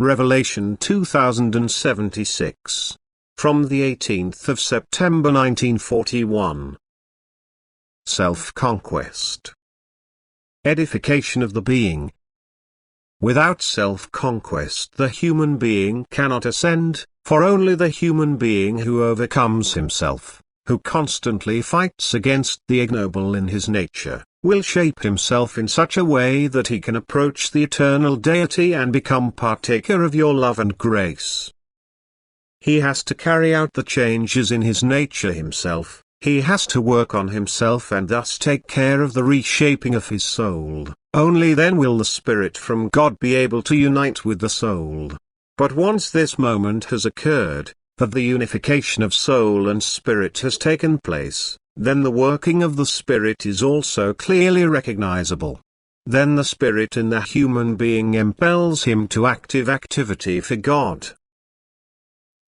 Revelation 2076. From the 18th of September 1941. Self-Conquest. Edification of the being. Without self-conquest the human being cannot ascend, for only the human being who overcomes himself, who constantly fights against the ignoble in his nature, will shape himself in such a way that he can approach the eternal deity and become partaker of your love and grace. He has to carry out the changes in his nature himself, he has to work on himself and thus take care of the reshaping of his soul. Only then will the Spirit from God be able to unite with the soul. But once this moment has occurred, that the unification of soul and spirit has taken place, then the working of the Spirit is also clearly recognizable. Then the Spirit in the human being impels him to active activity for God.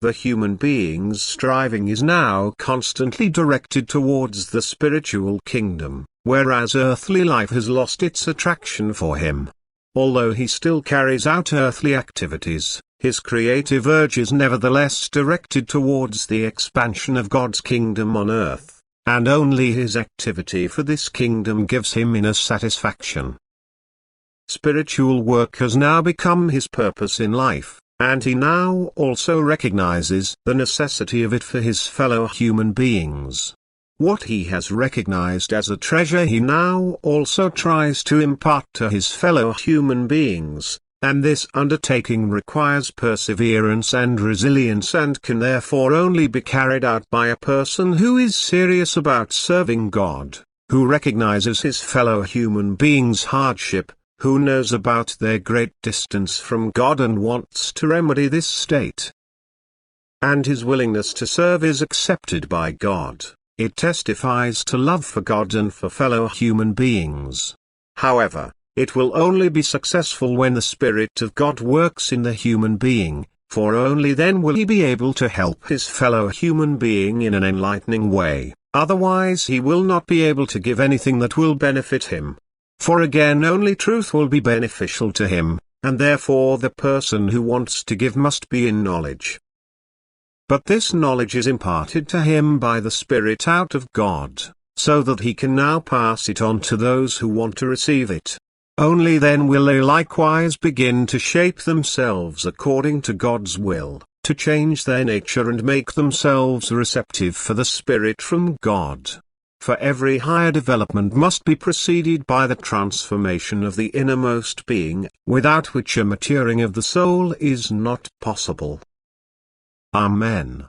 The human being's striving is now constantly directed towards the spiritual kingdom, whereas earthly life has lost its attraction for him. Although he still carries out earthly activities, his creative urge is nevertheless directed towards the expansion of God's kingdom on earth, and only his activity for this kingdom gives him inner satisfaction. Spiritual work has now become his purpose in life, and he now also recognizes the necessity of it for his fellow human beings. What he has recognized as a treasure he now also tries to impart to his fellow human beings, and this undertaking requires perseverance and resilience and can therefore only be carried out by a person who is serious about serving God, who recognizes his fellow human beings' hardship, who knows about their great distance from God and wants to remedy this state. And his willingness to serve is accepted by God. It testifies to love for God and for fellow human beings. However, it will only be successful when the Spirit of God works in the human being, for only then will he be able to help his fellow human being in an enlightening way, otherwise he will not be able to give anything that will benefit him. For again only truth will be beneficial to him, and therefore the person who wants to give must be in knowledge. But this knowledge is imparted to him by the Spirit out of God, so that he can now pass it on to those who want to receive it. Only then will they likewise begin to shape themselves according to God's will, to change their nature and make themselves receptive for the Spirit from God. For every higher development must be preceded by the transformation of the innermost being, without which a maturing of the soul is not possible. Amen.